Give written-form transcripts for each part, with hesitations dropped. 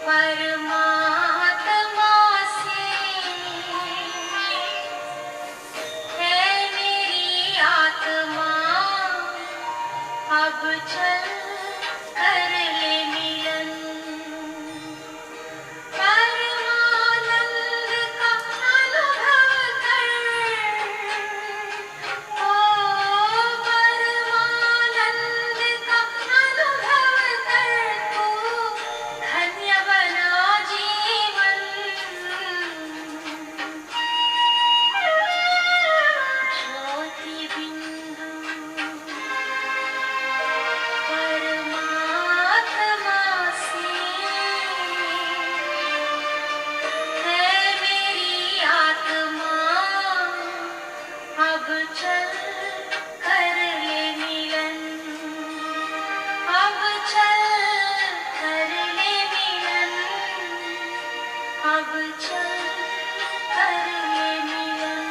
परमात्मा से है मेरी आत्मा, अब चल कर ले मिलन। परमानंद का अनुभव कर, ओ परमानंद का अनुभव कर, तू धन्य बना जीवन। ज्योति बिंदु परमात्मा से है मेरी आत्मा, अब चल कर ले मिलन। अब चल कर ले मिलन, अब चल कर ले मिलन।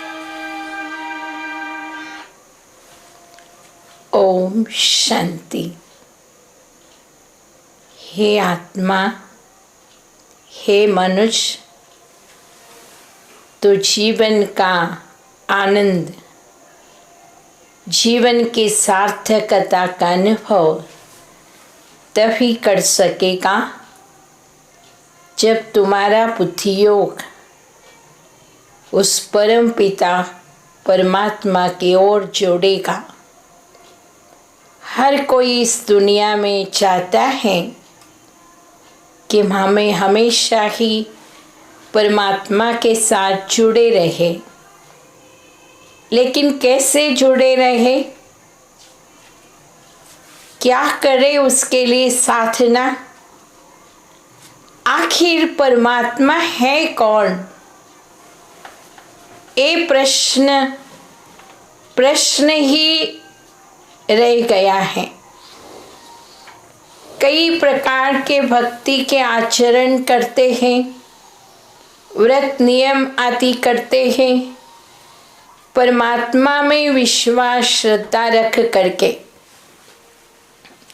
ओम शांति। हे आत्मा, हे मनुष्य, तो जीवन का आनंद, जीवन की सार्थकता का अनुभव तभी कर सकेगा जब तुम्हारा बुद्धि योग उस परम पिता परमात्मा की ओर जोड़ेगा। हर कोई इस दुनिया में चाहता है कि हमें हमेशा ही परमात्मा के साथ जुड़े रहे, लेकिन कैसे जुड़े रहे, क्या करे उसके लिए साधना। आखिर परमात्मा है कौन, ये प्रश्न ही रह गया है। कई प्रकार के भक्ति के आचरण करते हैं, व्रत नियम आदि करते हैं, परमात्मा में विश्वास श्रद्धा रख करके,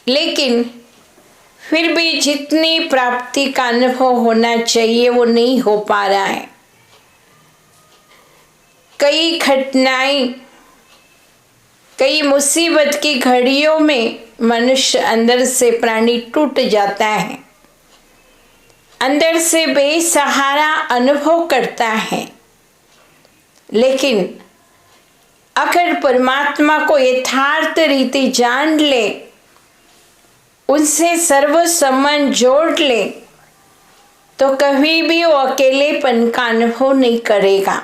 लेकिन फिर भी जितनी प्राप्ति का अनुभव होना चाहिए वो नहीं हो पा रहा है। कई घटनाएं, कई मुसीबत की घड़ियों में मनुष्य अंदर से प्राणी टूट जाता है, अंदर से बेसहारा अनुभव करता है। लेकिन अगर परमात्मा को यथार्थ रीति जान ले, उनसे सर्व संबंध जोड़ ले, तो कभी भी वो अकेलेपन का अनुभव नहीं करेगा।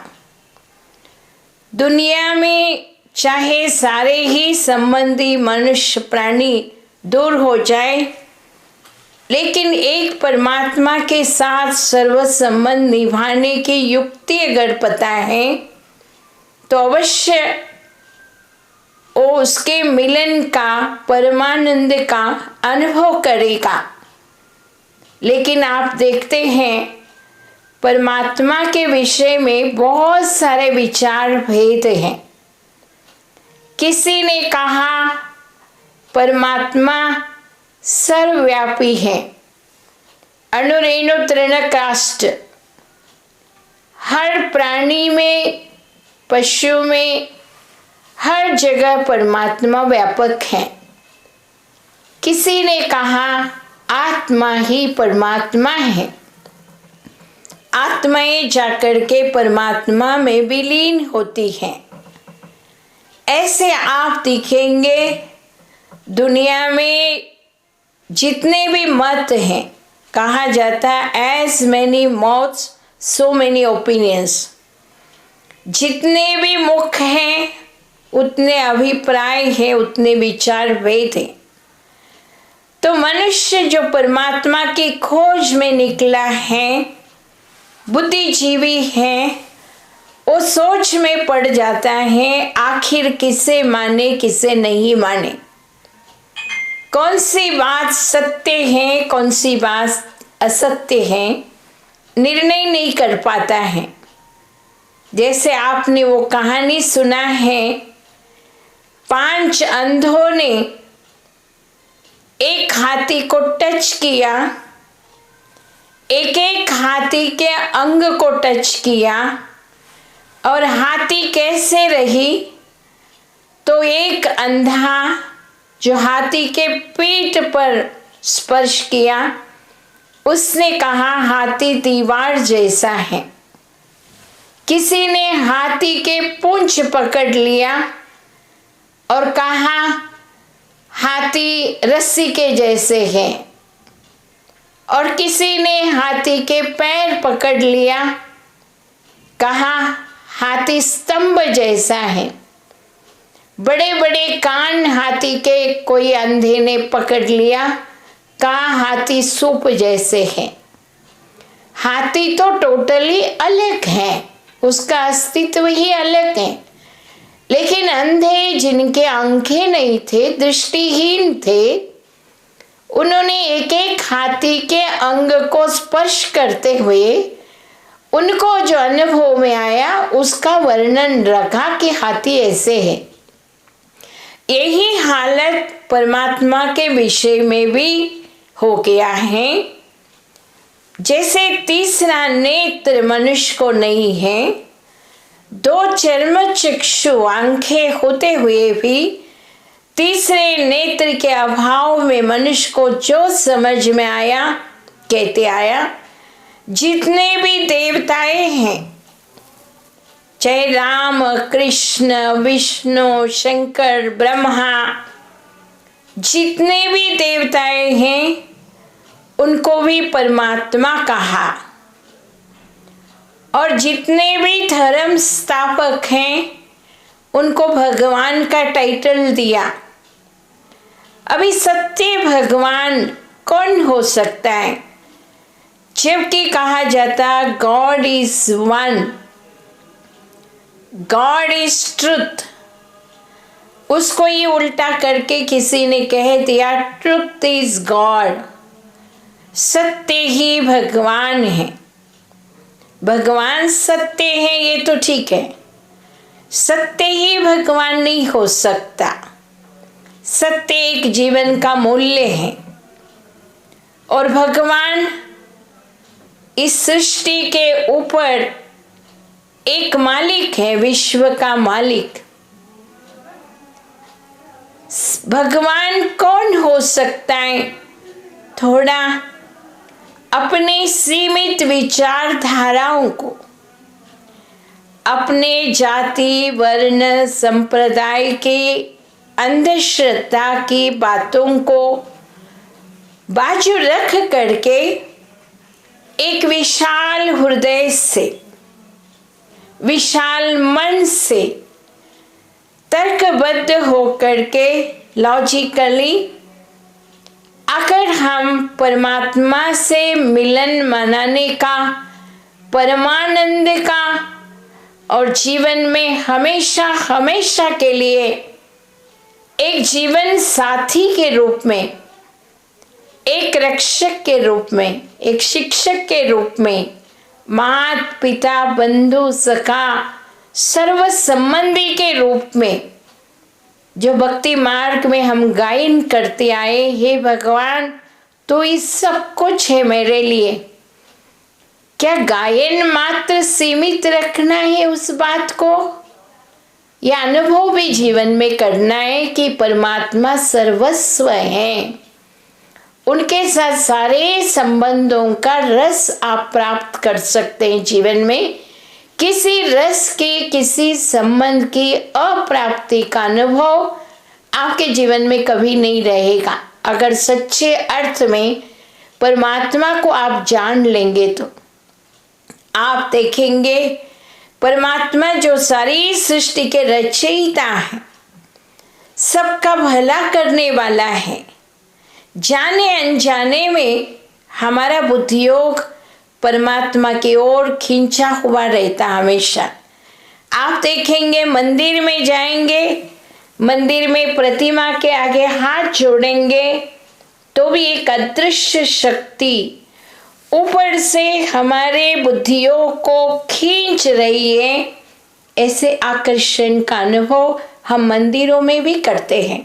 दुनिया में चाहे सारे ही संबंधी मनुष्य प्राणी दूर हो जाए, लेकिन एक परमात्मा के साथ सर्व संबंध निभाने की युक्ति अगर पता है तो अवश्य वो उसके मिलन का, परमानंद का अनुभव करेगा। लेकिन आप देखते हैं परमात्मा के विषय में बहुत सारे विचार भेद हैं। किसी ने कहा परमात्मा सर्वव्यापी है, अणुरेणु तृणकाष्ठ, हर प्राणी में, पशु में, हर जगह परमात्मा व्यापक है। किसी ने कहा आत्मा ही परमात्मा है, आत्माएं जाकर के परमात्मा में विलीन होती हैं। ऐसे आप दिखेंगे दुनिया में जितने भी मत हैं, कहा जाता है as many mouths so many opinions. जितने भी मुख हैं उतने अभिप्राय हैं, उतने विचार भेद हैं। तो मनुष्य जो परमात्मा की खोज में निकला है, बुद्धिजीवी है, वो सोच में पड़ जाता है आखिर किसे माने किसे नहीं माने, कौन सी बात सत्य है कौन सी बात असत्य है, निर्णय नहीं कर पाता है। जैसे आपने वो कहानी सुना है, 5 अंधों ने एक हाथी को टच किया, एक एक हाथी के अंग को टच किया और हाथी कैसे रही, तो एक अंधा जो हाथी के पीठ पर स्पर्श किया, उसने कहा हाथी दीवार जैसा है। किसी ने हाथी के पूंछ पकड़ लिया और कहा हाथी रस्सी के जैसे है, और किसी ने हाथी के पैर पकड़ लिया, कहा हाथी स्तंभ जैसा है। बड़े बड़े कान हाथी के कोई अंधे ने पकड़ लिया, कहा हाथी सूप जैसे है। हाथी तो टोटली अलग है, उसका अस्तित्व ही अलग है। लेकिन अंधे जिनके आंखें नहीं थे, दृष्टिहीन थे, उन्होंने एक एक हाथी के अंग को स्पर्श करते हुए उनको जो अनुभव में आया उसका वर्णन रखा कि हाथी ऐसे है। यही हालत परमात्मा के विषय में भी हो गया है। जैसे तीसरा नेत्र मनुष्य को नहीं है, दो चर्म चक्षु आंखें होते हुए भी तीसरे नेत्र के अभाव में मनुष्य को जो समझ में आया, कहते आया, जितने भी देवताएं हैं, चाहे राम कृष्ण विष्णु शंकर ब्रह्मा, जितने भी देवताएं हैं उनको भी परमात्मा कहा, और जितने भी धर्म स्थापक हैं उनको भगवान का टाइटल दिया। अभी सत्य भगवान कौन हो सकता है, जबकि कहा जाता God is one, God is truth. उसको ही उल्टा करके किसी ने कह दिया ट्रुथ इज गॉड, सत्य ही भगवान है। भगवान सत्य है ये तो ठीक है, सत्य ही भगवान नहीं हो सकता। सत्य एक जीवन का मूल्य है, और भगवान इस सृष्टि के ऊपर एक मालिक है, विश्व का मालिक। भगवान कौन हो सकता है? थोड़ा अपने सीमित विचारधाराओं को, अपने जाति वर्ण संप्रदाय के अंधश्रद्धा की बातों को बाजू रख करके एक विशाल हृदय से, विशाल मन से तर्कबद्ध होकर के लॉजिकली अगर हम परमात्मा से मिलन मनाने का, परमानंद का, और जीवन में हमेशा हमेशा के लिए एक जीवन साथी के रूप में, एक रक्षक के रूप में, एक शिक्षक के रूप में, माता पिता बंधु सखा सर्व संबंधी के रूप में जो भक्ति मार्ग में हम गायन करते आए, हे भगवान तो ये सब कुछ है मेरे लिए। क्या गायन मात्र सीमित रखना है उस बात को, या अनुभव भी जीवन में करना है कि परमात्मा सर्वस्व है, उनके साथ सारे संबंधों का रस आप प्राप्त कर सकते हैं जीवन में। किसी रस के, किसी संबंध की अप्राप्ति का अनुभव आपके जीवन में कभी नहीं रहेगा। अगर सच्चे अर्थ में परमात्मा को आप जान लेंगे तो आप देखेंगे परमात्मा जो सारी सृष्टि के रचयिता है, सबका भला करने वाला है। जाने अनजाने में हमारा बुद्धियोग परमात्मा की ओर खींचा हुआ रहता हमेशा। आप देखेंगे मंदिर में जाएंगे, मंदिर में प्रतिमा के आगे हाथ जोड़ेंगे तो भी एक अदृश्य शक्ति ऊपर से हमारे बुद्धियों को खींच रही है। ऐसे आकर्षण का अनुभव हम मंदिरों में भी करते हैं।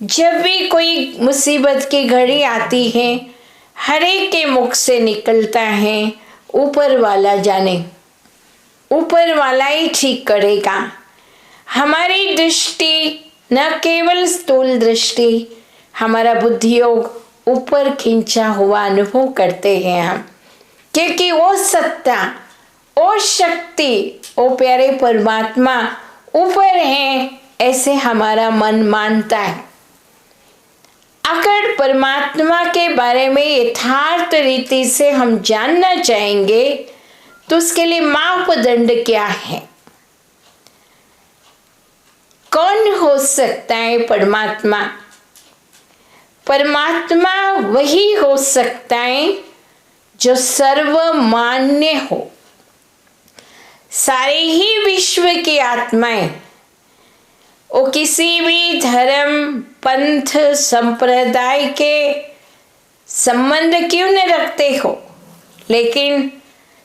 जब भी कोई मुसीबत की घड़ी आती है, हर एक के मुख से निकलता है ऊपर वाला जाने, ऊपर वाला ही ठीक करेगा। हमारी दृष्टि न केवल स्थूल दृष्टि, हमारा बुद्धि योग ऊपर खींचा हुआ अनुभव करते हैं हम, क्योंकि वो सत्ता, वो शक्ति, वो प्यारे परमात्मा ऊपर है, ऐसे हमारा मन मानता है। अगर परमात्मा के बारे में यथार्थ रीति से हम जानना चाहेंगे तो उसके लिए मापदंड क्या है? कौन हो सकता है परमात्मा? परमात्मा वही हो सकता है जो सर्वमान्य हो। सारे ही विश्व की आत्माएं, वो किसी भी धर्म, पंथ, संप्रदाय के संबंध क्यों न रखते हो, लेकिन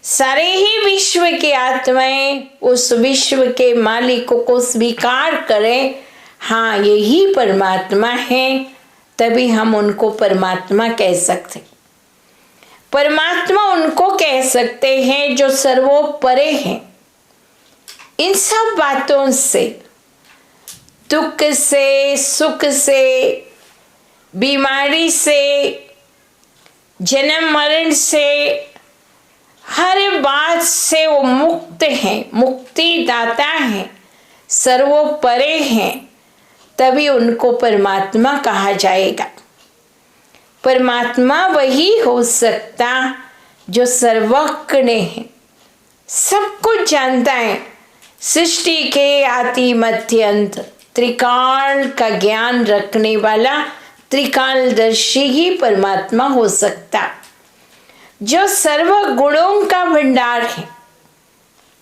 सारे ही विश्व की आत्माएं उस विश्व के मालिक को स्वीकार करें, हाँ यही परमात्मा है, तभी हम उनको परमात्मा कह सकते। परमात्मा उनको कह सकते हैं जो सर्वोपरे हैं। इन सब बातों से, दुख से, सुख से, बीमारी से, जन्म मरण से, हर बात से वो मुक्त हैं, मुक्ति दाता हैं, सर्वोपरे हैं, तभी उनको परमात्मा कहा जाएगा। परमात्मा वही हो सकता जो सर्वज्ञ है, सब कुछ जानता है, सृष्टि के आदि मध्य अंत, त्रिकाल का ज्ञान रखने वाला त्रिकालदर्शी ही परमात्मा हो सकता, जो सर्व गुणों का भंडार है।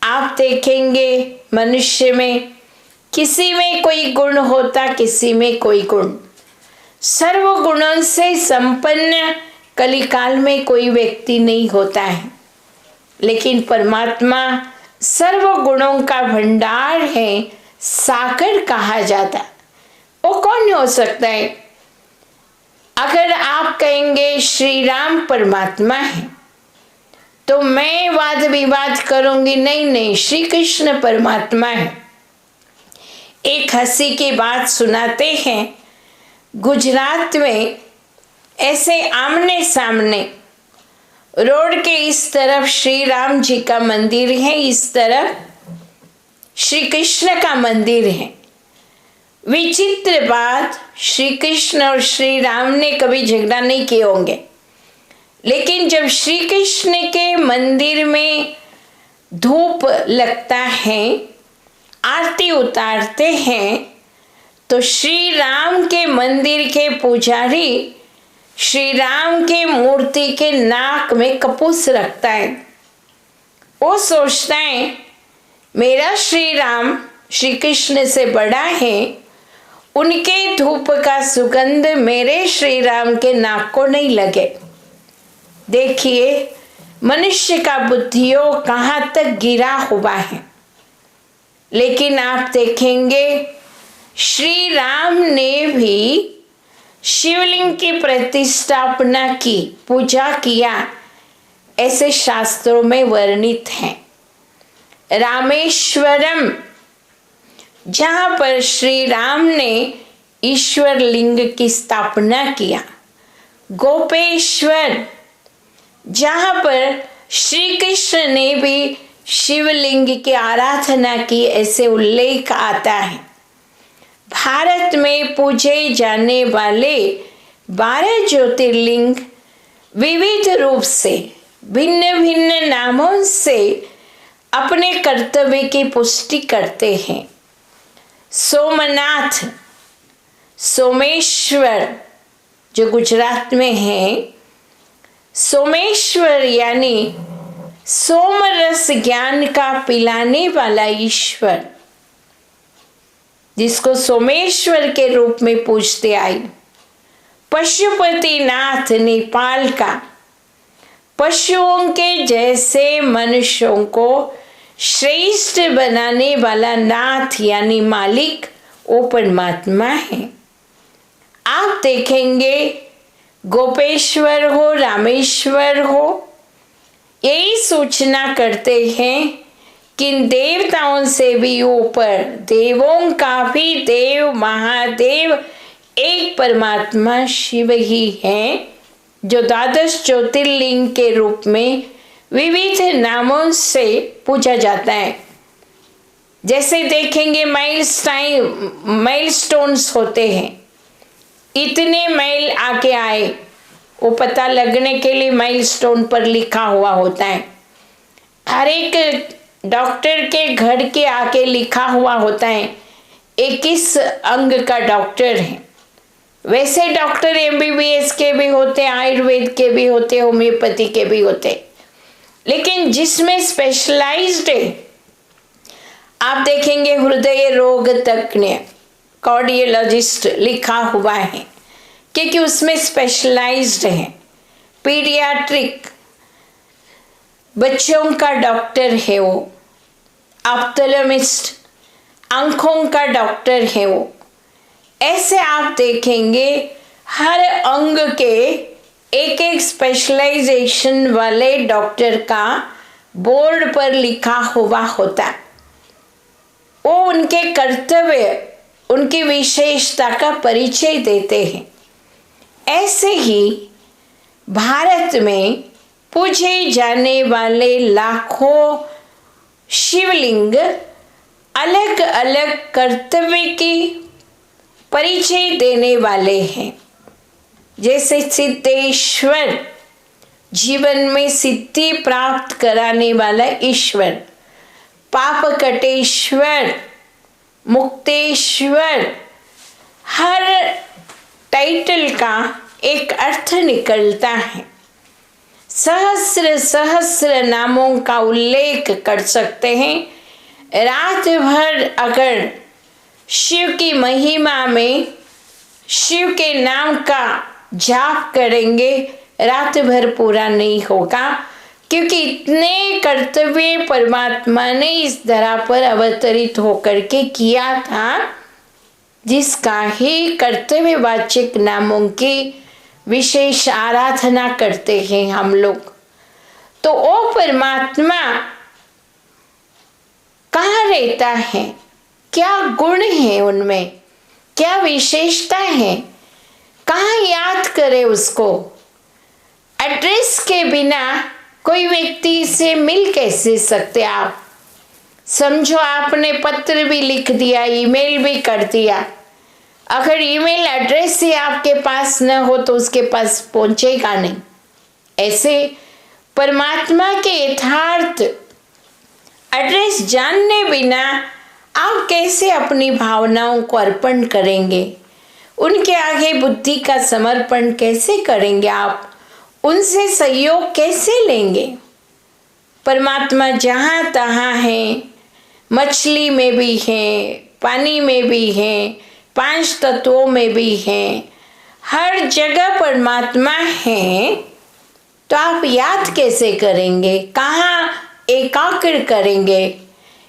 आप देखेंगे मनुष्य में किसी में कोई गुण होता, किसी में कोई गुण, सर्व गुणों से संपन्न कलिकाल में कोई व्यक्ति नहीं होता है, लेकिन परमात्मा सर्व गुणों का भंडार है, सागर कहा जाता। वो कौन हो सकता है? अगर आप कहेंगे श्री राम परमात्मा है, तो मैं वाद विवाद करूंगी, नहीं नहीं श्री कृष्ण परमात्मा है। एक हंसी की बात सुनाते हैं, गुजरात में ऐसे आमने सामने रोड के इस तरफ श्री राम जी का मंदिर है, इस तरफ श्री कृष्ण का मंदिर है। विचित्र बात, श्री कृष्ण और श्री राम ने कभी झगड़ा नहीं किए होंगे, लेकिन जब श्री कृष्ण के मंदिर में धूप लगता है, आरती उतारते हैं, तो श्री राम के मंदिर के पुजारी श्री राम के मूर्ति के नाक में कपूस रखता है। वो सोचता है मेरा श्री राम श्री कृष्ण से बड़ा है, उनके धूप का सुगंध मेरे श्री राम के नाक को नहीं लगे। देखिए मनुष्य का बुद्धियों कहाँ तक गिरा हुआ है। लेकिन आप देखेंगे श्री राम ने भी शिवलिंग की प्रतिष्ठापना की, पूजा किया, ऐसे शास्त्रों में वर्णित है। रामेश्वरम, जहां पर श्री राम ने ईश्वर लिंग की स्थापना किया, गोपेश्वर, जहां पर श्री कृष्ण ने भी शिवलिंग की आराधना की, ऐसे उल्लेख आता है। भारत में पूजे जाने वाले 12 ज्योतिर्लिंग विविध रूप से, भिन्न भिन्न नामों से अपने कर्तव्य की पुष्टि करते हैं। सोमनाथ, सोमेश्वर जो गुजरात में है, सोमेश्वर यानी सोमरस ज्ञान का पिलाने वाला ईश्वर, जिसको सोमेश्वर के रूप में पूजते आए। पशुपतिनाथ, नेपाल का, पशुओं के जैसे मनुष्यों को श्रेष्ठ बनाने वाला नाथ यानी मालिक, वो परमात्मा है। आप देखेंगे गोपेश्वर हो, रामेश्वर हो, यही सूचना करते हैं कि देवताओं से भी ऊपर, देवों का भी देव महादेव एक परमात्मा शिव ही है, जो द्वादश ज्योतिर्लिंग के रूप में विविध नामों से पूजा जाता है। जैसे देखेंगे माइलस्टोन्स होते हैं, इतने माइल आके आए, वो पता लगने के लिए माइलस्टोन पर लिखा हुआ होता है। हर एक डॉक्टर के घर के आके लिखा हुआ होता है ये किस अंग का डॉक्टर है। वैसे डॉक्टर MBBS के भी होते, आयुर्वेद के भी होते, होम्योपैथी के भी होते, लेकिन जिसमें स्पेशलाइज्ड है, आप देखेंगे हृदय रोग तज्ञ कार्डियोलॉजिस्ट लिखा हुआ है, क्योंकि उसमें स्पेशलाइज्ड है। पीडियाट्रिक बच्चों का डॉक्टर है वो, ऑप्थेल्मिस्ट आंखों का डॉक्टर है वो। ऐसे आप देखेंगे हर अंग के एक एक स्पेशलाइजेशन वाले डॉक्टर का बोर्ड पर लिखा हुआ होता। वो उनके कर्तव्य, उनकी विशेषता का परिचय देते हैं। ऐसे ही भारत में पूजे जाने वाले लाखों शिवलिंग अलग अलग कर्तव्य की परिचय देने वाले हैं। जैसे सिद्धेश्वर, जीवन में सिद्धि प्राप्त कराने वाला ईश्वर, पाप कटेश्वर, मुक्तेश्वर, हर टाइटल का एक अर्थ निकलता है। सहस्र सहस्र नामों का उल्लेख कर सकते हैं। रात भर अगर शिव की महिमा में शिव के नाम का जाप करेंगे, रात भर पूरा नहीं होगा, क्योंकि इतने कर्तव्य परमात्मा ने इस धरा पर अवतरित होकर के किया था, जिसका ही कर्तव्यवाचक नामों की विशेष आराधना करते हैं हम लोग। तो वो परमात्मा कहाँ रहता है, क्या गुण है उनमें, क्या विशेषता है, कहाँ याद करे उसको। एड्रेस के बिना कोई व्यक्ति से मिल कैसे सकते आप। समझो आपने पत्र भी लिख दिया, ईमेल भी कर दिया, अगर ईमेल एड्रेस ही आपके पास न हो तो उसके पास पहुंचेगा नहीं। ऐसे परमात्मा के यथार्थ एड्रेस जानने बिना आप कैसे अपनी भावनाओं को अर्पण करेंगे, उनके आगे बुद्धि का समर्पण कैसे करेंगे, आप उनसे सहयोग कैसे लेंगे। परमात्मा जहाँ तहाँ है, मछली में भी है, पानी में भी है, 5 तत्वों में भी है, हर जगह परमात्मा है। तो आप याद कैसे करेंगे, कहाँ एकाग्र करेंगे,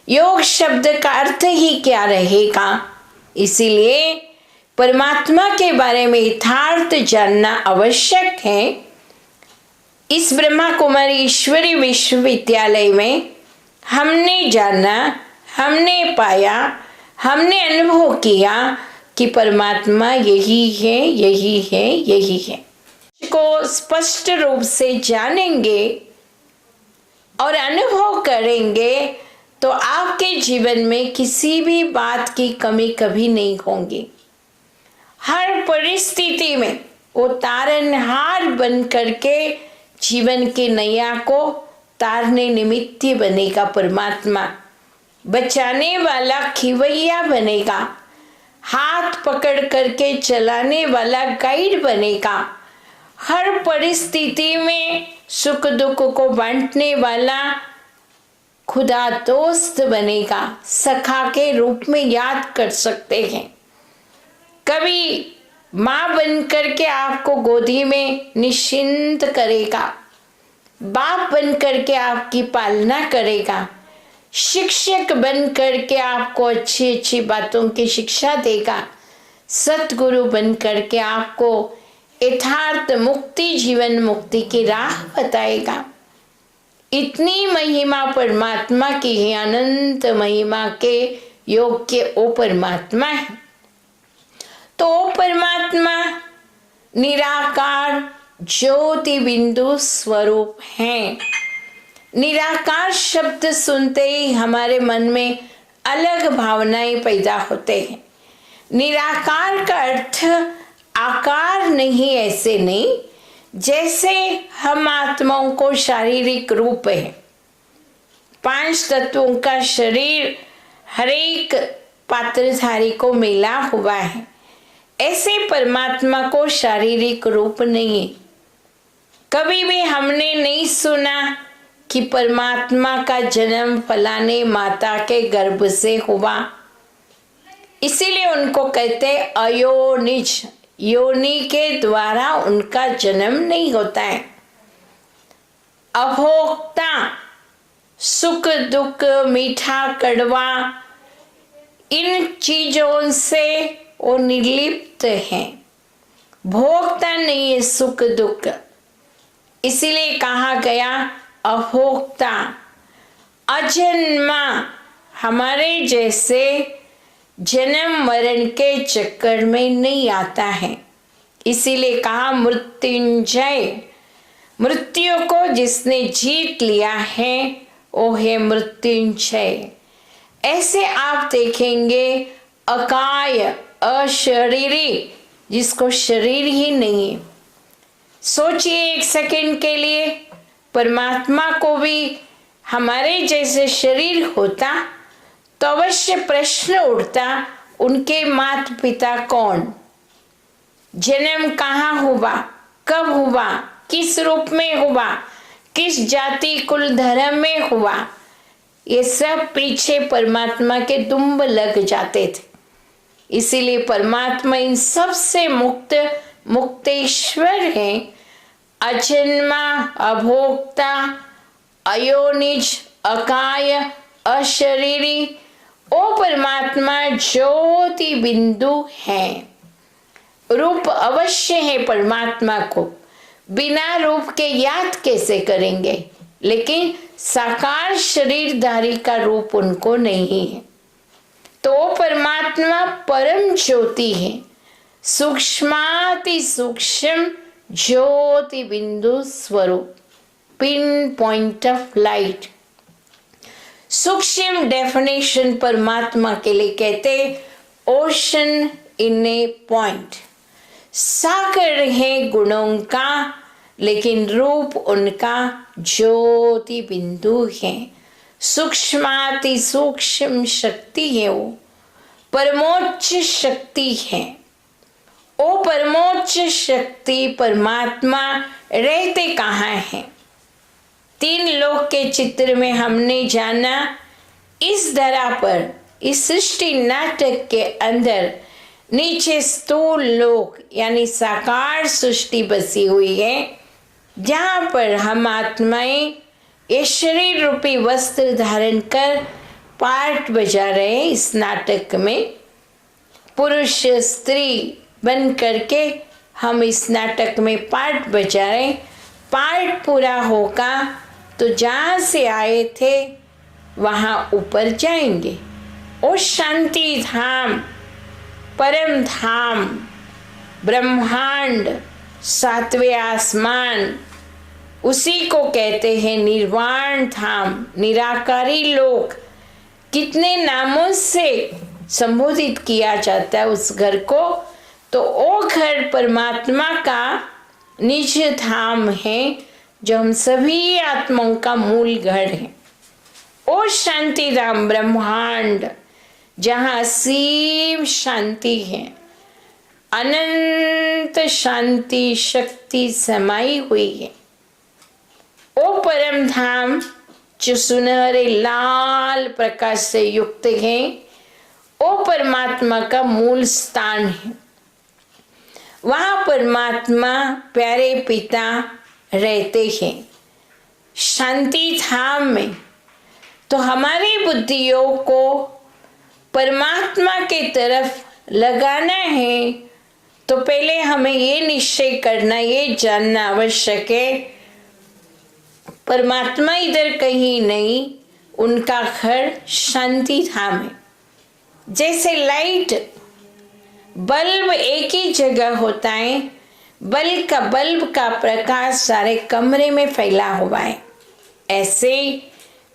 योग शब्द का अर्थ ही क्या रहेगा। इसीलिए परमात्मा के बारे में यथार्थ जानना आवश्यक है। इस ब्रह्मा कुमारी ईश्वरी विश्वविद्यालय में हमने जाना, हमने पाया, हमने अनुभव किया कि परमात्मा यही है, यही है, यही है। को स्पष्ट रूप से जानेंगे और अनुभव करेंगे तो आपके जीवन में किसी भी बात की कमी कभी नहीं होगी। हर परिस्थिति में वो तारनहार बन करके जीवन की नैया को तारने निमित्त बनेगा। परमात्मा बचाने वाला खिवैया बनेगा, हाथ पकड़ करके चलाने वाला गाइड बनेगा, हर परिस्थिति में सुख दुख को बांटने वाला खुदा दोस्त बनेगा, सखा के रूप में याद कर सकते हैं। कभी माँ बन करके आपको गोदी में निश्चिंत करेगा, बाप बन करके आपकी पालना करेगा, शिक्षक बन करके आपको अच्छी अच्छी बातों की शिक्षा देगा, सतगुरु बन करके आपको यथार्थ मुक्ति, जीवन मुक्ति की राह बताएगा। इतनी महिमा परमात्मा की है, अनंत महिमा के योग्य ओ परमात्मा है। तो ओ परमात्मा निराकार ज्योति बिंदु स्वरूप है। निराकार शब्द सुनते ही हमारे मन में अलग भावनाएं पैदा होते हैं। निराकार का अर्थ आकार नहीं, ऐसे नहीं जैसे हम आत्माओं को शारीरिक रूप है, 5 तत्वों का शरीर हर एक पात्रधारी को मिला हुआ है, ऐसे परमात्मा को शारीरिक रूप नहीं है। कभी भी हमने नहीं सुना कि परमात्मा का जन्म फलाने माता के गर्भ से हुआ, इसीलिए उनको कहते अयोनिज। योनि के द्वारा उनका जन्म नहीं होता है। अभोक्ता, सुख दुख मीठा कड़वा इन चीजों से वो निर्लिप्त है, भोगता नहीं है सुख दुख, इसीलिए कहा गया अभोक्ता। अजन्मा, हमारे जैसे जन्म मरण के चक्कर में नहीं आता है, इसीलिए कहा मृत्युंजय। मृत्यु को जिसने जीत लिया है वो है मृत्युंजय। ऐसे आप देखेंगे अकाय, अशरीरी, जिसको शरीर ही नहीं है। सोचिए एक सेकंड के लिए, परमात्मा को भी हमारे जैसे शरीर होता तो अवश्य प्रश्न उठता, उनके माता पिता कौन, जन्म कहाँ हुआ, कब हुआ, किस रूप में हुआ, किस जाति कुल धर्म में हुआ, ये सब पीछे परमात्मा के दुम्ब लग जाते थे। इसीलिए परमात्मा इन सब से मुक्त मुक्तेश्वर है। अजन्मा, अभोक्ता, अयोनिज, अकाय, अशरीरी, ओ परमात्मा ज्योति बिंदु है। रूप अवश्य है परमात्मा को, बिना रूप के याद कैसे करेंगे, लेकिन साकार शरीरधारी का रूप उनको नहीं है। तो परमात्मा परम ज्योति है, सूक्ष्माति सूक्ष्म ज्योति बिंदु स्वरूप, पिन पॉइंट ऑफ लाइट। सूक्ष्म डेफिनेशन परमात्मा के लिए कहते ओशन इन ए पॉइंट। सागर है गुणों का, लेकिन रूप उनका ज्योति बिंदु है। सूक्ष्माति सूक्ष्म शक्ति है, वो परमोच्च शक्ति है। ओ परमोच्च शक्ति परमात्मा रहते कहाँ है? 3 लोक के चित्र में हमने जाना, इस धरा पर, इस सृष्टि नाटक के अंदर नीचे स्थूल लोक यानी साकार सृष्टि बसी हुई है, जहाँ पर हम आत्माएं ये शरीर रूपी वस्त्र धारण कर पार्ट बजा रहे हैं। इस नाटक में पुरुष स्त्री बन करके हम इस नाटक में पार्ट बजा रहे। पार्ट पूरा होगा तो जहाँ से आए थे वहाँ ऊपर जाएंगे। ओ शांति धाम, परम धाम, ब्रह्मांड, 7वें आसमान, उसी को कहते हैं निर्वाण धाम, निराकारी लोक। कितने नामों से संबोधित किया जाता है उस घर को, तो वो घर परमात्मा का निज धाम है, जो हम सभी आत्माओं का मूल घर है। ओ शांति धाम, ब्रह्मांड, जहाँ असीम शांति है, अनंत शांति शक्ति समाई हुई है। ओ परम धाम, जो सुनहरे लाल प्रकाश से युक्त है, ओ परमात्मा का मूल स्थान है। वहाँ परमात्मा प्यारे पिता रहते हैं शांति धाम में। तो हमारी बुद्धियों को परमात्मा के तरफ लगाना है तो पहले हमें ये निश्चय करना, ये जानना आवश्यक है, परमात्मा इधर कहीं नहीं, उनका घर शांति धाम है। जैसे लाइट बल्ब एक ही जगह होता है, बल्ब का प्रकाश सारे कमरे में फैला हुआ है, ऐसे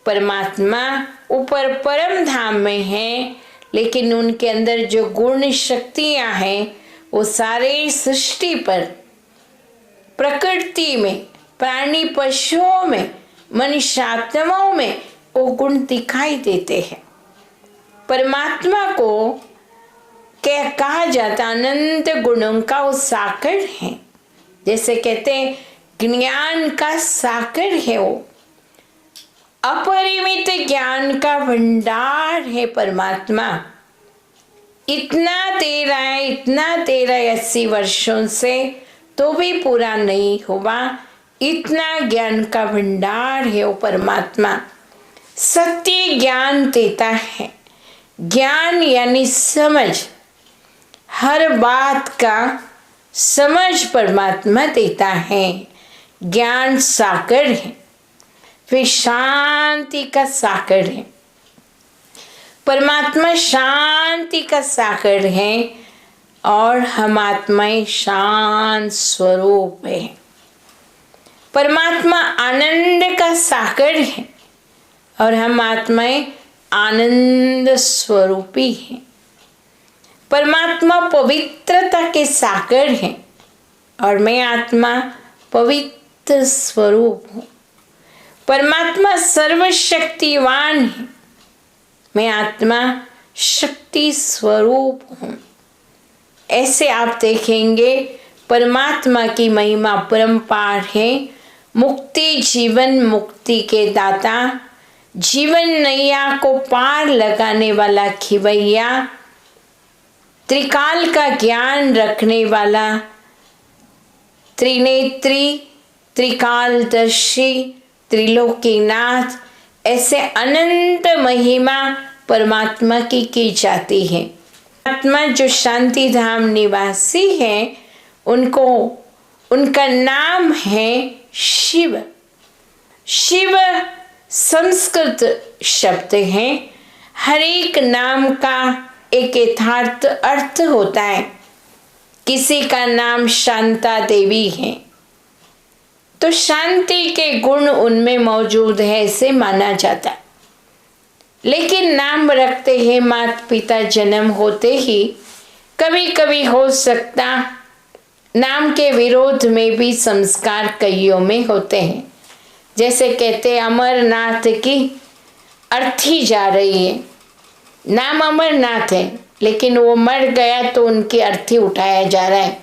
परमात्मा ऊपर परम धाम में है, लेकिन उनके अंदर जो गुण शक्तियां हैं वो सारे सृष्टि पर, प्रकृति में, प्राणी पशुओं में, मनुष्य आत्माओं में वो गुण दिखाई देते हैं। परमात्मा को क्या कहा जाता, अनंत गुणों का वो सागर है। जैसे कहते हैं ज्ञान का सागर है, वो अपरिमित ज्ञान का भंडार है परमात्मा। इतना तेरा है 80 वर्षों से, तो भी पूरा नहीं हुआ, इतना ज्ञान का भंडार है वो परमात्मा। सत्य ज्ञान देता है, ज्ञान यानी समझ, हर बात का समझ परमात्मा देता है। ज्ञान सागर है, फिर शांति का सागर है। परमात्मा शांति का सागर है और हम आत्माएं शांत स्वरूप है। परमात्मा आनंद का सागर है और हम आत्माएं आनंद स्वरूपी हैं। परमात्मा पवित्रता के सागर है और मैं आत्मा पवित्र स्वरूप हूँ। परमात्मा सर्वशक्तिवान है, मैं आत्मा शक्ति स्वरूप हूँ। ऐसे आप देखेंगे परमात्मा की महिमा परम्पार है। मुक्ति जीवन मुक्ति के दाता, जीवन नैया को पार लगाने वाला खिवैया, त्रिकाल का ज्ञान रखने वाला, त्रिनेत्री, त्रिकालदर्शी, त्रिलोकीनाथ, ऐसे अनंत महिमा परमात्मा की जाती है। आत्मा जो शांति धाम निवासी है, उनको उनका नाम है शिव। शिव संस्कृत शब्द है। हर एक नाम का एक यथार्थ अर्थ होता है। किसी का नाम शांता देवी है तो शांति के गुण उनमें मौजूद है ऐसे माना जाता। लेकिन नाम रखते हैं माता पिता जन्म होते ही, कभी कभी हो सकता नाम के विरोध में भी संस्कार कईयों में होते हैं। जैसे कहते अमरनाथ की अर्थी जा रही है, नाम अमरनाथ है लेकिन वो मर गया तो उनकी अर्थी उठाया जा रहा है।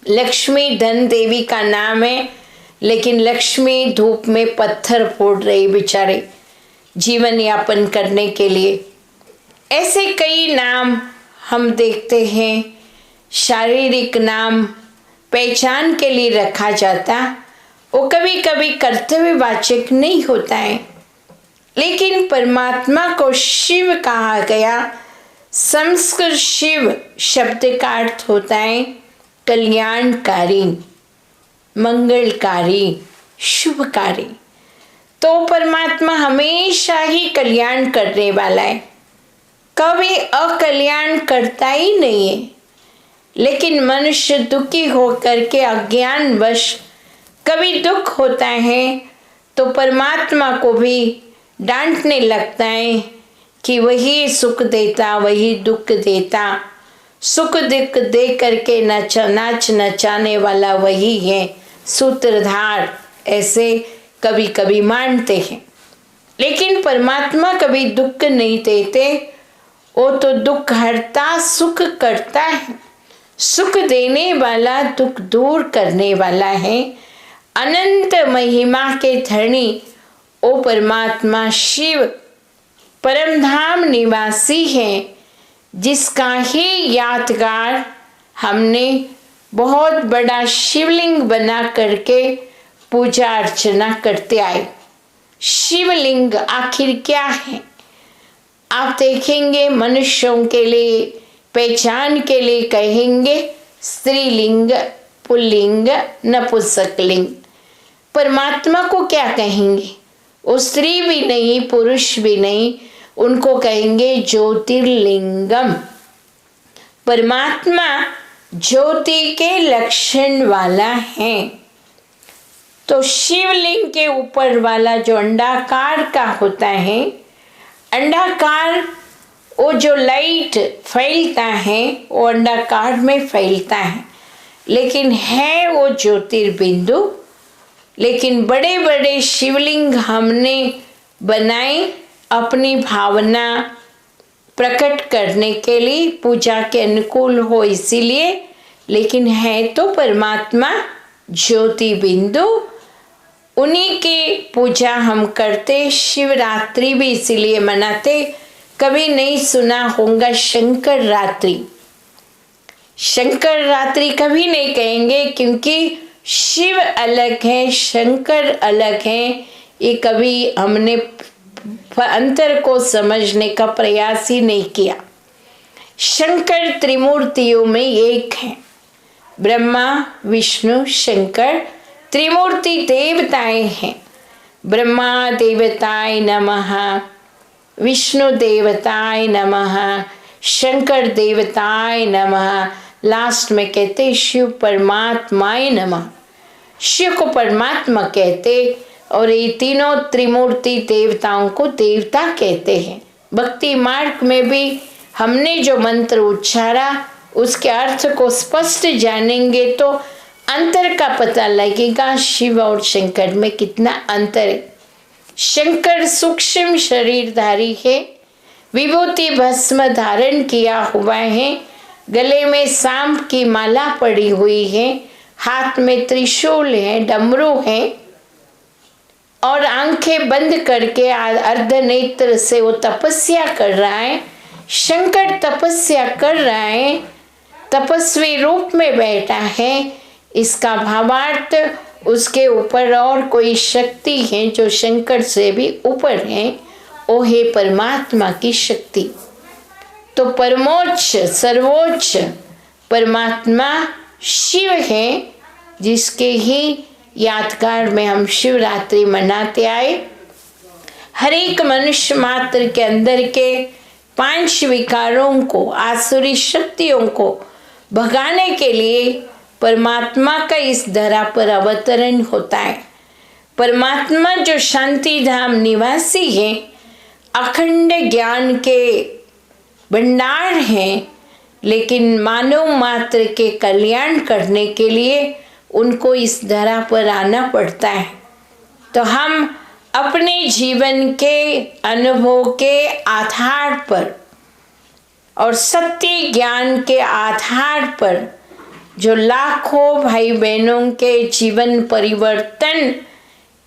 लक्ष्मी धन देवी का नाम है लेकिन लक्ष्मी धूप में पत्थर फोड़ रही बेचारे जीवन यापन करने के लिए। ऐसे कई नाम हम देखते हैं। शारीरिक नाम पहचान के लिए रखा जाता, वो कभी कभी कर्तव्यवाचक नहीं होता है। लेकिन परमात्मा को शिव कहा गया। संस्कृत शिव शब्द का अर्थ होता है कल्याणकारी, मंगलकारी, शुभकारी। तो परमात्मा हमेशा ही कल्याण करने वाला है, कभी अकल्याण करता ही नहीं है। लेकिन मनुष्य दुखी होकर के अज्ञानवश कभी दुख होता है तो परमात्मा को भी डांटने लगता है कि वही सुख देता, वही दुख देता। सुख दुख दे करके नाच नचाने वाला वही है सूत्रधार, ऐसे कभी कभी मानते हैं। लेकिन परमात्मा कभी दुख नहीं देते, वो तो दुख हरता सुख करता है। सुख देने वाला, दुख दूर करने वाला है। अनंत महिमा के धनी ओ परमात्मा शिव परमधाम निवासी है, जिसका ही यादगार हमने बहुत बड़ा शिवलिंग बना करके पूजा अर्चना करते आए। शिवलिंग आखिर क्या है? आप देखेंगे मनुष्यों के लिए पहचान के लिए कहेंगे स्त्रीलिंग, पुल्लिंग, नपुंसकलिंग। परमात्मा को क्या कहेंगे? वो स्त्री भी नहीं, पुरुष भी नहीं, उनको कहेंगे ज्योतिर्लिंगम। परमात्मा ज्योति के लक्षण वाला है। तो शिवलिंग के ऊपर वाला जो अंडाकार का होता है, अंडाकार वो जो लाइट फैलता है वो अंडाकार में फैलता है, लेकिन है वो ज्योतिर्बिंदु। लेकिन बड़े बड़े शिवलिंग हमने बनाए अपनी भावना प्रकट करने के लिए, पूजा के अनुकूल हो इसीलिए, लेकिन है तो परमात्मा ज्योति बिंदु। उन्हीं की पूजा हम करते। शिवरात्रि भी इसीलिए मनाते। कभी नहीं सुना होगा शंकर रात्रि। शंकर रात्रि कभी नहीं कहेंगे, क्योंकि शिव अलग है, शंकर अलग है। ये कभी हमने अंतर को समझने का प्रयास ही नहीं किया। शंकर त्रिमूर्तियों में एक है। ब्रह्मा, विष्णु, शंकर त्रिमूर्ति देवताएं हैं। ब्रह्मा देवताय नमः, विष्णु देवताय नमः, शंकर देवताय नमः, लास्ट में कहते शिव परमात्माय नमः। शिव को परमात्मा कहते और ये तीनों त्रिमूर्ति देवताओं को देवता कहते हैं। भक्ति मार्ग में भी हमने जो मंत्र उच्चारा उसके अर्थ को स्पष्ट जानेंगे तो अंतर का पता लगेगा। शिव और शंकर में कितना अंतर है। शंकर सूक्ष्म शरीरधारी है, विभूति भस्म धारण किया हुआ है, गले में सांप की माला पड़ी हुई है, हाथ में त्रिशूल है, डमरू है और आंखें बंद करके अर्धनेत्र से वो तपस्या कर रहा है। शंकर तपस्या कर रहा है, तपस्वी रूप में बैठा है। इसका भावार्थ उसके ऊपर और कोई शक्ति है जो शंकर से भी ऊपर है, वो है परमात्मा की शक्ति। तो परमोच्च सर्वोच्च परमात्मा शिव है, जिसके ही यादगार में हम शिवरात्रि मनाते आए। हर एक मनुष्य मात्र के अंदर के 5 विकारों को, आसुरी शक्तियों को भगाने के लिए परमात्मा का इस धरा पर अवतरण होता है। परमात्मा जो शांति धाम निवासी है, अखंड ज्ञान के भंडार हैं, लेकिन मानव मात्र के कल्याण करने के लिए उनको इस धरा पर आना पड़ता है। तो हम अपने जीवन के अनुभव के आधार पर और सत्य ज्ञान के आधार पर जो लाखों भाई बहनों के जीवन परिवर्तन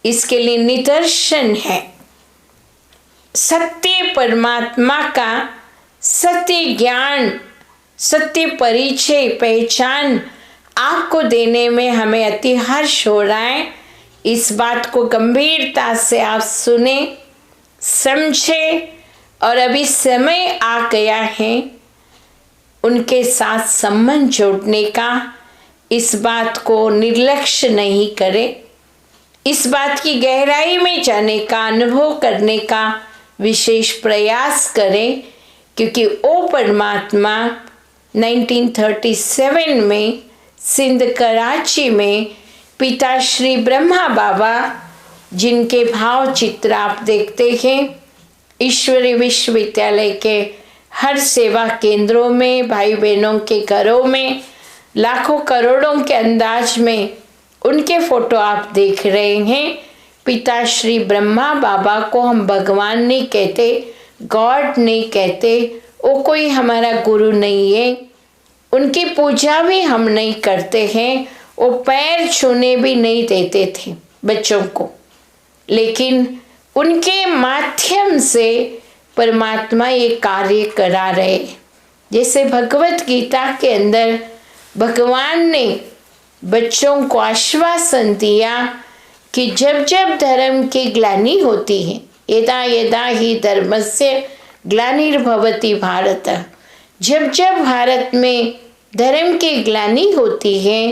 इसके लिए निदर्शन है। सत्य परमात्मा का सत्य ज्ञान, सत्य परिचय, पहचान आपको देने में हमें अति हर्ष हो रहा है। इस बात को गंभीरता से आप सुने, समझे और अभी समय आ गया है उनके साथ संबंध जोड़ने का। इस बात को निर्लक्ष्य नहीं करें, इस बात की गहराई में जाने का, अनुभव करने का विशेष प्रयास करें, क्योंकि वो परमात्मा 1937 में सिंध कराची में पिता श्री ब्रह्मा बाबा, जिनके भाव चित्र आप देखते हैं, ईश्वरी विश्वविद्यालय के हर सेवा केंद्रों में, भाई बहनों के घरों में लाखों करोड़ों के अंदाज में उनके फोटो आप देख रहे हैं। पिता श्री ब्रह्मा बाबा को हम भगवान नहीं कहते, गॉड नहीं कहते, वो कोई हमारा गुरु नहीं है, उनकी पूजा भी हम नहीं करते हैं, वो पैर छूने भी नहीं देते थे बच्चों को, लेकिन उनके माध्यम से परमात्मा ये कार्य करा रहे। जैसे भगवत गीता के अंदर भगवान ने बच्चों को आश्वासन दिया कि जब जब धर्म की ग्लानि होती है, यदा यदा ही धर्मस्य ग्लानिर्भवति भारत, जब जब भारत में धर्म की ग्लानि होती है,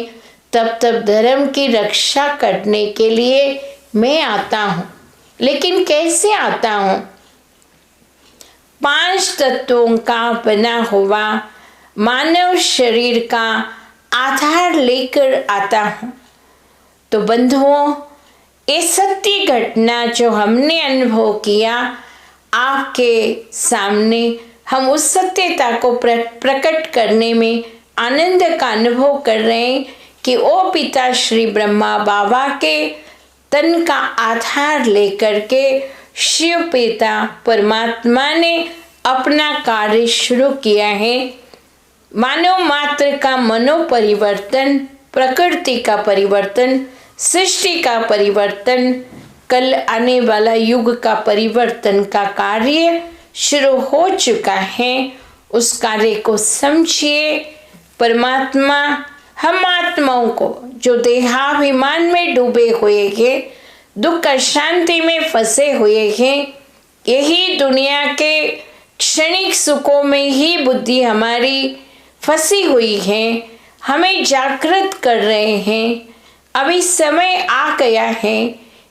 तब तब धर्म की रक्षा करने के लिए मैं आता हूँ। लेकिन कैसे आता हूँ? 5 तत्वों का बना हुआ मानव शरीर का आधार लेकर आता हूँ। तो बंधुओं, ये सत्य घटना जो हमने अनुभव किया, आपके सामने हम उस सत्यता को प्रकट करने में आनंद का अनुभव कर रहे हैं कि ओ पिता श्री ब्रह्मा बाबा के तन का आधार लेकर के शिव पिता परमात्मा ने अपना कार्य शुरू किया है। मानव मात्र का मनोपरिवर्तन, प्रकृति का परिवर्तन, सृष्टि का परिवर्तन, कल आने वाला युग का परिवर्तन का कार्य शुरू हो चुका है। उस कार्य को समझिए। परमात्मा हम आत्माओं को जो देहाभिमान में डूबे हुए हैं, दुख अशांति में फंसे हुए हैं, यही दुनिया के क्षणिक सुखों में ही बुद्धि हमारी फंसी हुई है, हमें जागृत कर रहे हैं। अभी समय आ गया है।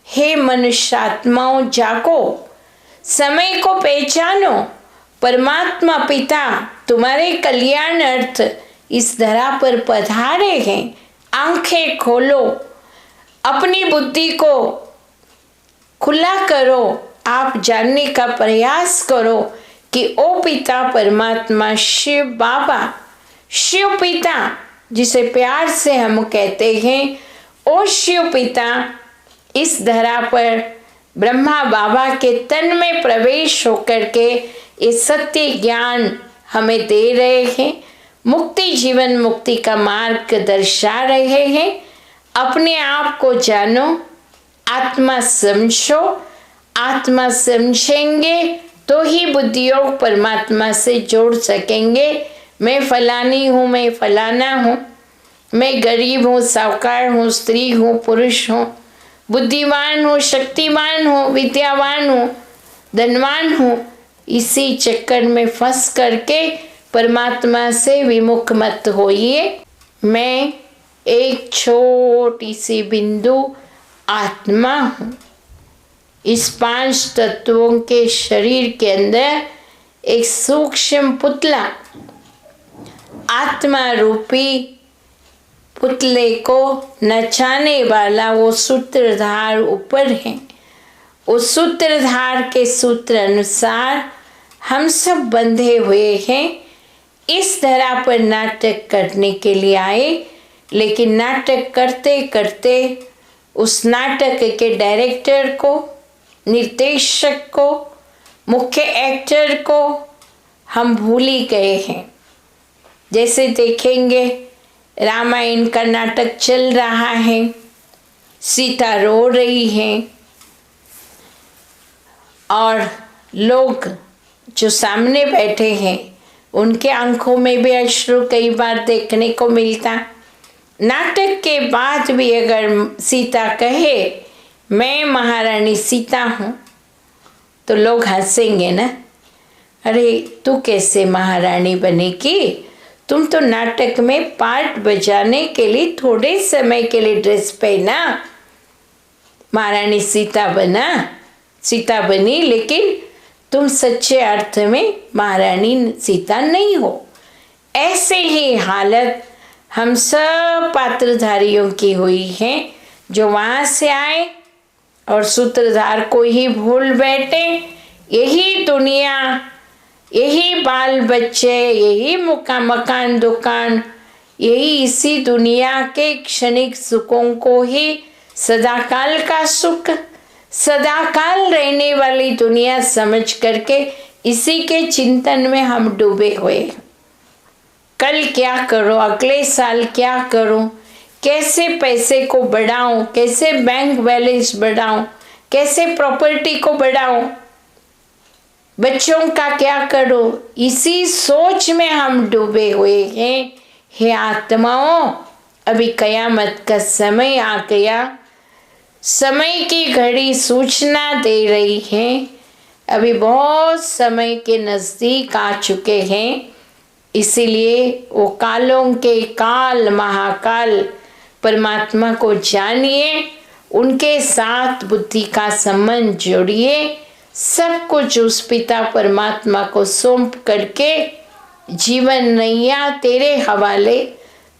हे मनुष्यात्माओं, जागो, समय को पहचानो। परमात्मा पिता तुम्हारे कल्याण अर्थ इस धरा पर पधारे हैं। आंखें खोलो, अपनी बुद्धि को खुला करो, आप जानने का प्रयास करो कि ओ पिता परमात्मा शिव बाबा, शिव पिता जिसे प्यार से हम कहते हैं, ओ शिव पिता इस धरा पर ब्रह्मा बाबा के तन में प्रवेश होकर के ये सत्य ज्ञान हमें दे रहे हैं, मुक्ति जीवन मुक्ति का मार्ग दर्शा रहे हैं। अपने आप को जानो, आत्मा समझो। आत्मा समझेंगे तो ही बुद्धियोग परमात्मा से जोड़ सकेंगे। मैं फलानी हूँ, मैं फलाना हूँ, मैं गरीब हूँ, साहूकार हूँ, स्त्री हूँ, पुरुष हूँ, बुद्धिमान हूँ, शक्तिमान हूँ, विद्यावान हूँ, धनवान हूँ, इसी चक्कर में फंस करके परमात्मा से विमुख मत होइए। मैं एक छोटी सी बिंदु आत्मा हूँ। इस 5 तत्वों के शरीर के अंदर एक सूक्ष्म पुतला, आत्मा रूपी पुतले को नचाने वाला वो सूत्रधार ऊपर है। उस सूत्रधार के सूत्र अनुसार हम सब बंधे हुए हैं। इस धरा पर नाटक करने के लिए आए, लेकिन नाटक करते करते उस नाटक के डायरेक्टर को, निर्देशक को, मुख्य एक्टर को हम भूल ही गए हैं। जैसे देखेंगे रामायण का नाटक चल रहा है, सीता रो रही है और लोग जो सामने बैठे हैं उनके आंखों में भी अश्रु कई बार देखने को मिलता। नाटक के बाद भी अगर सीता कहे मैं महारानी सीता हूँ तो लोग हंसेंगे ना, अरे तू कैसे महारानी बनेगी, तुम तो नाटक में पार्ट बजाने के लिए थोड़े समय के लिए ड्रेस पहना, महारानी सीता बनी, लेकिन तुम सच्चे अर्थ में महारानी सीता नहीं हो। ऐसे ही हालत हम सब पात्रधारियों की हुई है, जो वहाँ से आए और सूत्रधार को ही भूल बैठे। यही दुनिया, यही बाल बच्चे, यही मकान दुकान, यही इसी दुनिया के क्षणिक सुखों को ही सदाकाल का सुख, सदाकाल रहने वाली दुनिया समझ करके इसी के चिंतन में हम डूबे हुए। कल क्या करो, अगले साल क्या करूं, कैसे पैसे को बढ़ाऊं, कैसे बैंक बैलेंस बढ़ाऊं, कैसे प्रॉपर्टी को बढ़ाऊं, बच्चों का क्या करूं, इसी सोच में हम डूबे हुए हैं। हे आत्माओं, अभी कयामत का समय आ गया। समय की घड़ी सूचना दे रही है, अभी बहुत समय के नज़दीक आ चुके हैं। इसीलिए वो कालों के काल महाकाल परमात्मा को जानिए, उनके साथ बुद्धि का संबंध जोड़िए, सब कुछ उस पिता परमात्मा को सौंप करके जीवन नैया तेरे हवाले,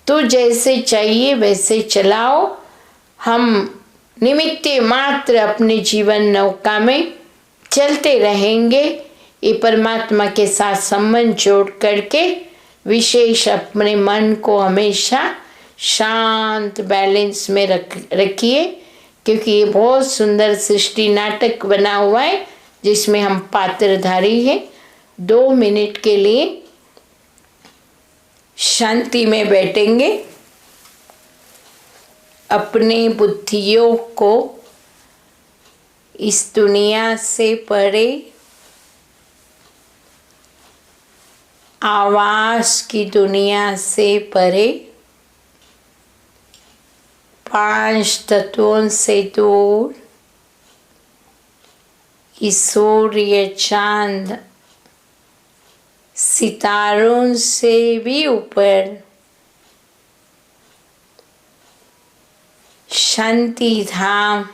तू जैसे चाहिए वैसे चलाओ। हम निमित्त मात्र अपने जीवन नौका में चलते रहेंगे। ये परमात्मा के साथ संबंध जोड़ करके विशेष अपने मन को हमेशा शांत बैलेंस में रखिए, क्योंकि ये बहुत सुंदर सृष्टि नाटक बना हुआ है जिसमें हम पात्रधारी हैं। 2 मिनट के लिए शांति में बैठेंगे, अपने बुद्धियों को इस दुनिया से परे आवाज की दुनिया से परे 5 तत्वों से दूर, इस सूर्य चांद सितारों से भी ऊपर शांति धाम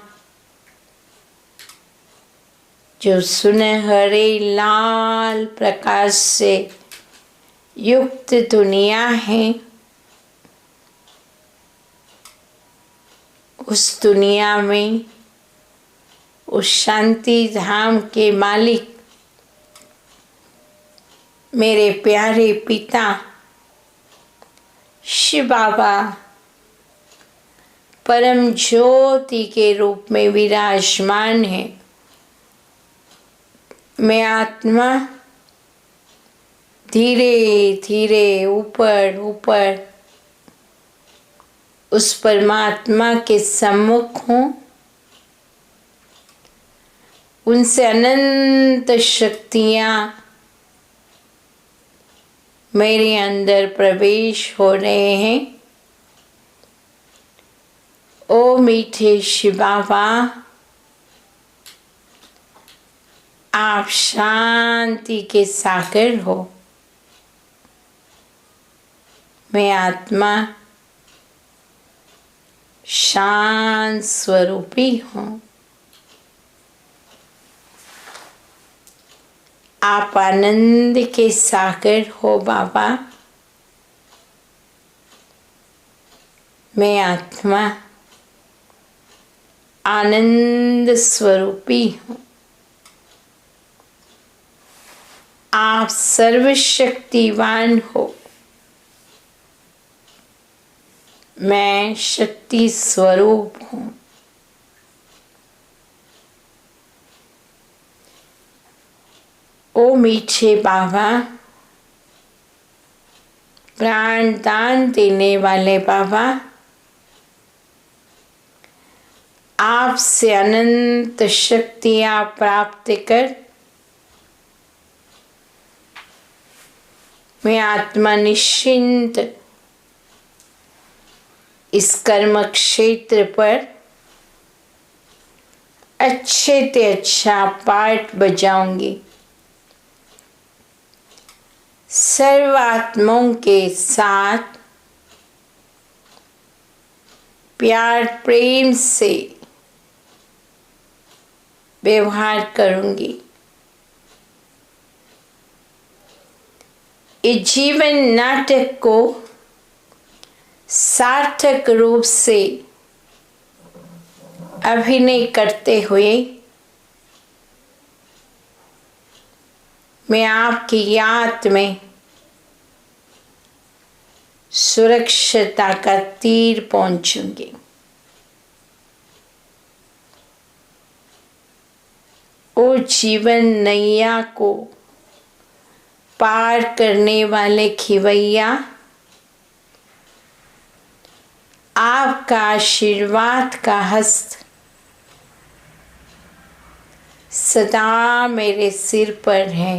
जो सुनहरे लाल प्रकाश से युक्त दुनिया है, उस दुनिया में उस शांति धाम के मालिक मेरे प्यारे पिता शिव बाबा परम ज्योति के रूप में विराजमान है। मैं आत्मा धीरे धीरे ऊपर ऊपर उस परमात्मा के सम्मुख हूँ। उनसे अनंत शक्तियाँ मेरे अंदर प्रवेश हो रहे हैं। ओ मीठे शिव बाबा, आप शांति के सागर हो। मैं आत्मा शांत स्वरूपी हूँ। आप आनंद के सागर हो बाबा। मैं आत्मा आनंद स्वरूपी हूँ। आप सर्वशक्तिवान हो। मैं शक्ति स्वरूप हूँ। ओ मीठे बाबा, प्राण दान देने वाले बाबा, आपसे अनंत शक्तियाँ प्राप्त कर मैं आत्मा निश्चिंत इस कर्म क्षेत्र पर अच्छे से अच्छा पाठ बजाऊंगी। सर्व आत्माओं के साथ प्यार प्रेम से व्यवहार करूंगी। इस जीवन नाटक को सार्थक रूप से अभिनय करते हुए मैं आपकी याद में सुरक्षिता का तीर पहुंचूंगी। ओ जीवन नैया को पार करने वाले खिवैया, आपका आशीर्वाद का हस्त सदा मेरे सिर पर है।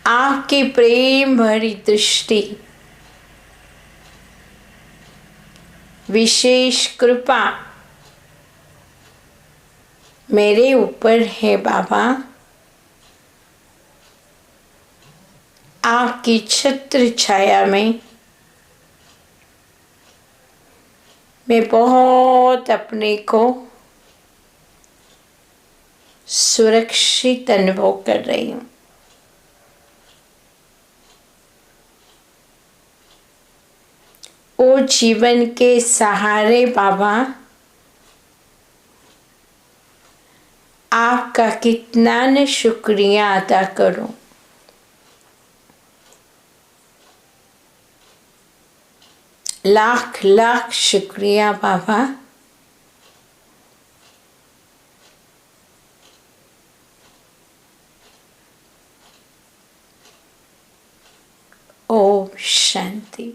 आपकी प्रेम भरी दृष्टि, विशेष कृपा मेरे ऊपर है बाबा। आपकी छत्र छाया में मैं बहुत अपने को सुरक्षित अनुभव कर रही हूँ। ओ जीवन के सहारे बाबा, आपका कितना न शुक्रिया अदा करूं। लाख लाख शुक्रिया बाबा। ओम शांति।